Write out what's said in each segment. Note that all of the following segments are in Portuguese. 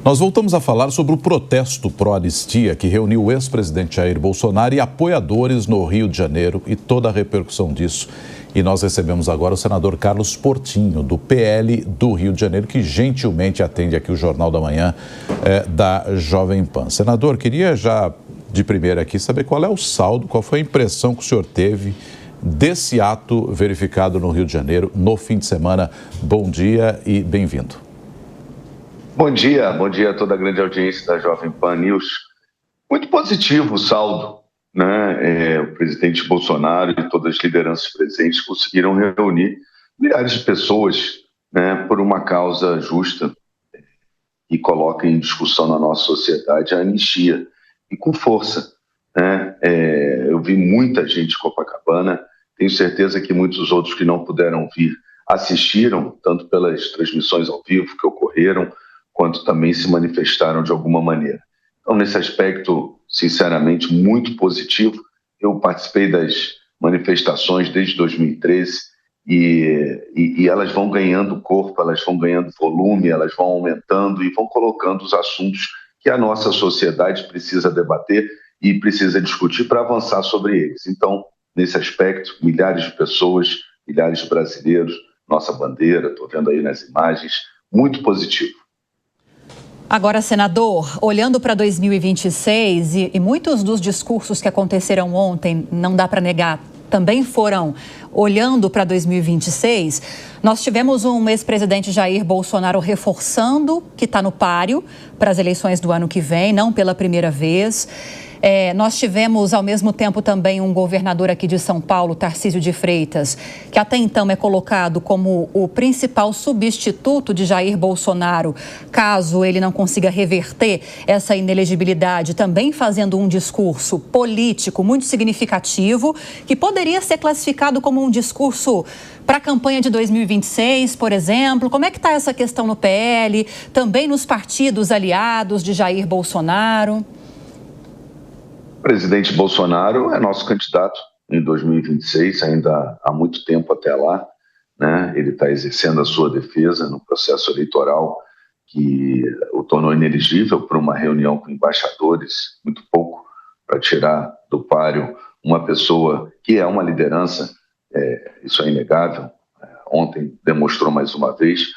Nós voltamos a falar sobre o protesto pró-anistia que reuniu o ex-presidente Jair Bolsonaro e apoiadores no Rio de Janeiro e toda a repercussão disso. E nós recebemos agora o senador Carlos Portinho, do PL do Rio de Janeiro, que gentilmente atende aqui o Jornal da Manhã da Jovem Pan. Senador, queria já de primeira aqui saber qual é o saldo, qual foi a impressão que o senhor teve desse ato verificado no Rio de Janeiro no fim de semana. Bom dia e bem-vindo. Bom dia a toda a grande audiência da Jovem Pan News. Muito positivo o saldo, né? O presidente Bolsonaro e todas as lideranças presentes conseguiram reunir milhares de pessoas, né, por uma causa justa e coloca em discussão na nossa sociedade a anistia, e com força, né? Eu vi muita gente em Copacabana, tenho certeza que muitos outros que não puderam vir assistiram, tanto pelas transmissões ao vivo que ocorreram, quanto também se manifestaram de alguma maneira. Então, nesse aspecto, sinceramente, muito positivo. Eu participei das manifestações desde 2013 e elas vão ganhando corpo, elas vão ganhando volume, elas vão aumentando e vão colocando os assuntos que a nossa sociedade precisa debater e precisa discutir para avançar sobre eles. Então, nesse aspecto, milhares de pessoas, milhares de brasileiros, nossa bandeira, estou vendo aí nas imagens, muito positivo. Agora, senador, olhando para 2026 e muitos dos discursos que aconteceram ontem, não dá para negar, também foram olhando para 2026, nós tivemos um ex-presidente Jair Bolsonaro reforçando que está no páreo para as eleições do ano que vem, não pela primeira vez. Nós tivemos, ao mesmo tempo, também um governador aqui de São Paulo, Tarcísio de Freitas, que até então é colocado como o principal substituto de Jair Bolsonaro, caso ele não consiga reverter essa inelegibilidade, também fazendo um discurso político muito significativo, que poderia ser classificado como um discurso para a campanha de 2026, por exemplo. Como é que está essa questão no PL, também nos partidos aliados de Jair Bolsonaro? O presidente Bolsonaro é nosso candidato em 2026, ainda há muito tempo até lá, né? Ele está exercendo a sua defesa no processo eleitoral que o tornou inelegível por uma reunião com embaixadores, muito pouco para tirar do páreo uma pessoa que é uma liderança, isso é inegável. Ontem demonstrou mais uma vez.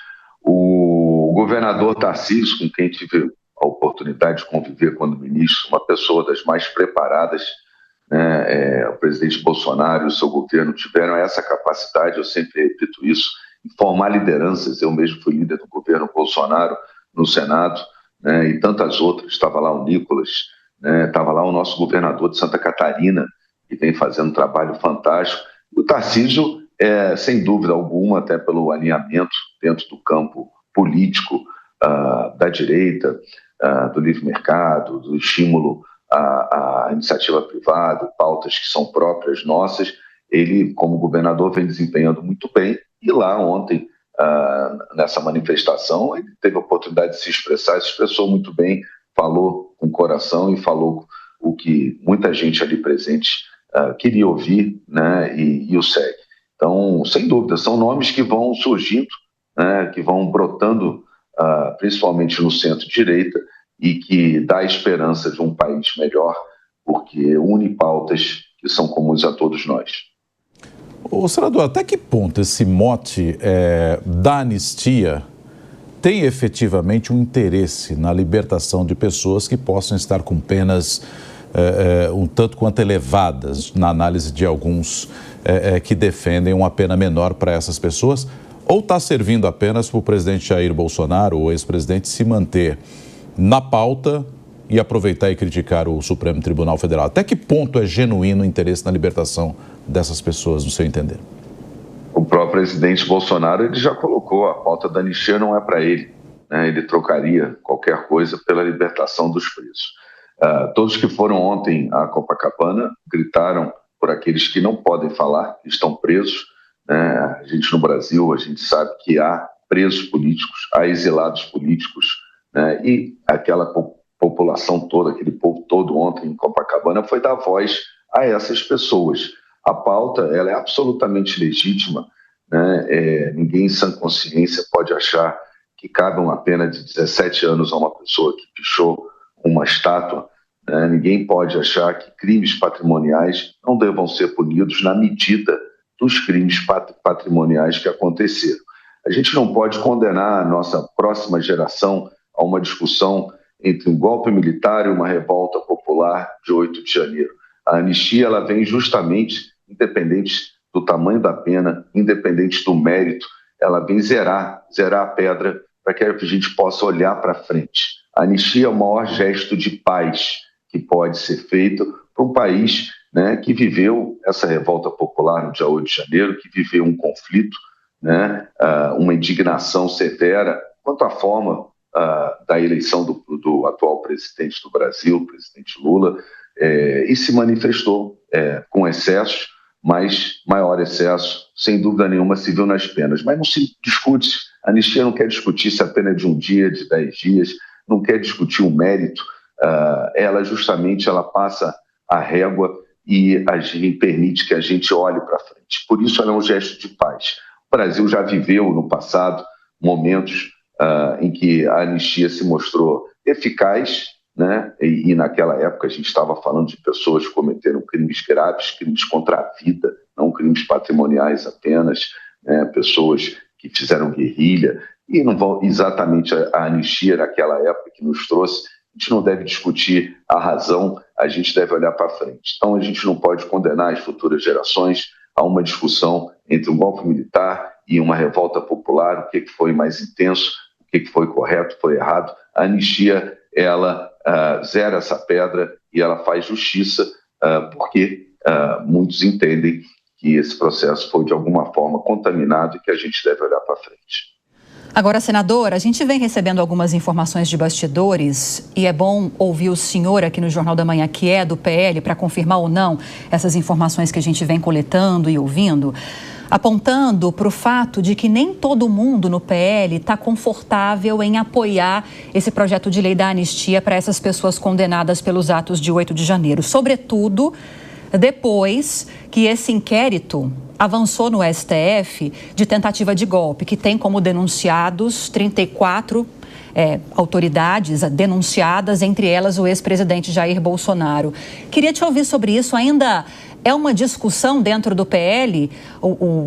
O governador Tarcísio, com quem tive a oportunidade de conviver quando ministro, uma pessoa das mais preparadas, né? O presidente Bolsonaro e o seu governo tiveram essa capacidade, eu sempre repito isso, de formar lideranças. Eu mesmo fui líder do governo Bolsonaro no Senado, né? E tantas outras. Estava lá o Nicolas, né? Estava lá o nosso governador de Santa Catarina, que vem fazendo um trabalho fantástico. O Tarcísio, sem dúvida alguma, até pelo alinhamento dentro do campo político da direita, do livre mercado, do estímulo à iniciativa privada, pautas que são próprias nossas, ele, como governador, vem desempenhando muito bem. E lá ontem, nessa manifestação, ele teve a oportunidade de se expressou muito bem, falou com o coração e falou o que muita gente ali presente queria ouvir, né, e o segue. Então, sem dúvida, são nomes que vão surgindo, né, que vão brotando, principalmente no centro-direita, e que dá esperança de um país melhor, porque une pautas que são comuns a todos nós. Ô, senador, até que ponto esse mote da anistia tem efetivamente um interesse na libertação de pessoas que possam estar com penas um tanto quanto elevadas, na análise de alguns que defendem uma pena menor para essas pessoas? Ou está servindo apenas para o presidente Jair Bolsonaro, o ex-presidente, se manter na pauta e aproveitar e criticar o Supremo Tribunal Federal? Até que ponto é genuíno o interesse na libertação dessas pessoas, no seu entender? O próprio presidente Bolsonaro, ele já colocou, a pauta da anistia não é para ele, né? Ele trocaria qualquer coisa pela libertação dos presos. Todos que foram ontem a Copacabana gritaram por aqueles que não podem falar, que estão presos, né? A gente no Brasil, a gente sabe que há presos políticos, há exilados políticos, né? E aquela população toda, aquele povo todo ontem em Copacabana foi dar voz a essas pessoas. A pauta, ela é absolutamente legítima, né? Ninguém em sã consciência pode achar que cabe uma pena de 17 anos a uma pessoa que pichou uma estátua, né? Ninguém pode achar que crimes patrimoniais não devam ser punidos na medida dos crimes patrimoniais que aconteceram. A gente não pode condenar a nossa próxima geração a uma discussão entre um golpe militar e uma revolta popular de 8 de janeiro. A anistia ela vem justamente, independente do tamanho da pena, independente do mérito, ela vem zerar a pedra para que a gente possa olhar para frente. A anistia é o maior gesto de paz que pode ser feito para um país, né, que viveu essa revolta popular no dia 8 de janeiro, que viveu um conflito, né, uma indignação severa quanto à forma da eleição do atual presidente do Brasil, o presidente Lula, e se manifestou com excessos, mas maior excesso, sem dúvida nenhuma, se viu nas penas. Mas não se discute, a anistia não quer discutir se a pena é de 1 dia, de 10 dias, não quer discutir o mérito, ela justamente passa a régua e permite que a gente olhe para frente. Por isso ela é um gesto de paz. O Brasil já viveu no passado momentos em que a anistia se mostrou eficaz, né? E naquela época a gente estava falando de pessoas que cometeram crimes graves, crimes contra a vida, não crimes patrimoniais apenas, né? Pessoas que fizeram guerrilha, e não vão exatamente a anistia naquela época que nos trouxe. A gente não deve discutir a razão, a gente deve olhar para frente. Então a gente não pode condenar as futuras gerações a uma discussão entre um golpe militar e uma revolta popular, o que foi mais intenso, o que foi correto, foi errado. A anistia, ela zera essa pedra e ela faz justiça, porque muitos entendem que esse processo foi de alguma forma contaminado e que a gente deve olhar para frente. Agora, senador, a gente vem recebendo algumas informações de bastidores e é bom ouvir o senhor aqui no Jornal da Manhã, que é do PL, para confirmar ou não essas informações que a gente vem coletando e ouvindo, apontando para o fato de que nem todo mundo no PL está confortável em apoiar esse projeto de lei da anistia para essas pessoas condenadas pelos atos de 8 de janeiro, sobretudo depois que esse inquérito avançou no STF de tentativa de golpe, que tem como denunciados 34 autoridades denunciadas, entre elas o ex-presidente Jair Bolsonaro. Queria te ouvir sobre isso. Ainda é uma discussão dentro do PL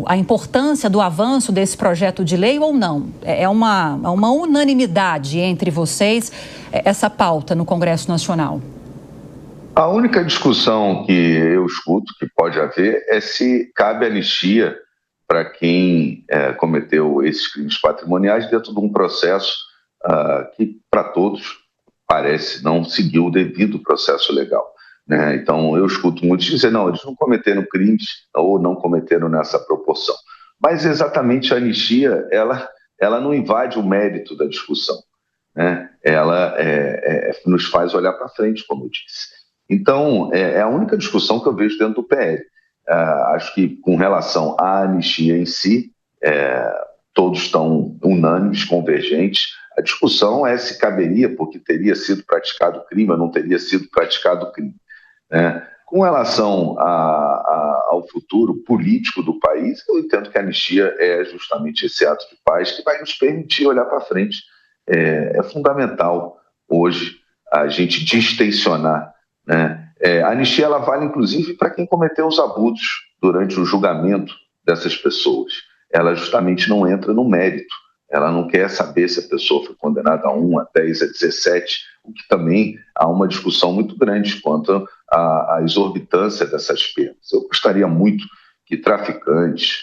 a importância do avanço desse projeto de lei ou não? É uma unanimidade entre vocês essa pauta no Congresso Nacional? A única discussão que eu escuto que pode haver é se cabe anistia para quem cometeu esses crimes patrimoniais dentro de um processo que, para todos, parece não seguir o devido processo legal, né? Então, eu escuto muitos dizer, não, eles não cometeram crimes ou não cometeram nessa proporção. Mas, exatamente, a anistia, ela não invade o mérito da discussão, né? Ela nos faz olhar para frente, como eu disse. Então, é a única discussão que eu vejo dentro do PL. Acho que, com relação à anistia em si, todos estão unânimes, convergentes. A discussão é se caberia, porque teria sido praticado crime ou não teria sido praticado crime, né? Com relação ao futuro político do país, eu entendo que a anistia é justamente esse ato de paz que vai nos permitir olhar para frente. É fundamental, hoje, a gente distensionar, né? A anistia ela vale, inclusive, para quem cometeu os abusos durante o julgamento dessas pessoas. Ela justamente não entra no mérito. Ela não quer saber se a pessoa foi condenada a 1, a 10, a 17, o que também há uma discussão muito grande quanto à exorbitância dessas penas. Eu gostaria muito que traficantes,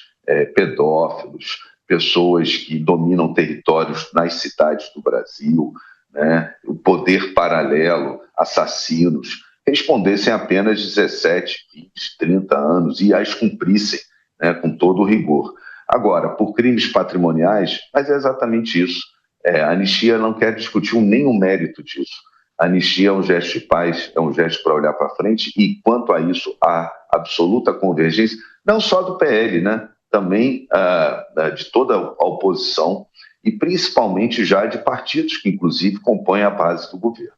pedófilos, pessoas que dominam territórios nas cidades do Brasil, né, o poder paralelo, assassinos, respondessem apenas 17, 20, 30 anos e as cumprissem, né, com todo o rigor. Agora, por crimes patrimoniais, mas é exatamente isso. A anistia não quer discutir nem o mérito disso. A anistia é um gesto de paz, é um gesto para olhar para frente e, quanto a isso, há absoluta convergência, não só do PL, né, também de toda a oposição e principalmente já de partidos que, inclusive, compõem a base do governo.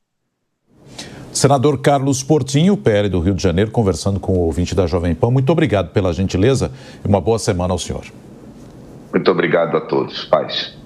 Senador Carlos Portinho, PL do Rio de Janeiro, conversando com o ouvinte da Jovem Pan. Muito obrigado pela gentileza e uma boa semana ao senhor. Muito obrigado a todos. Paz.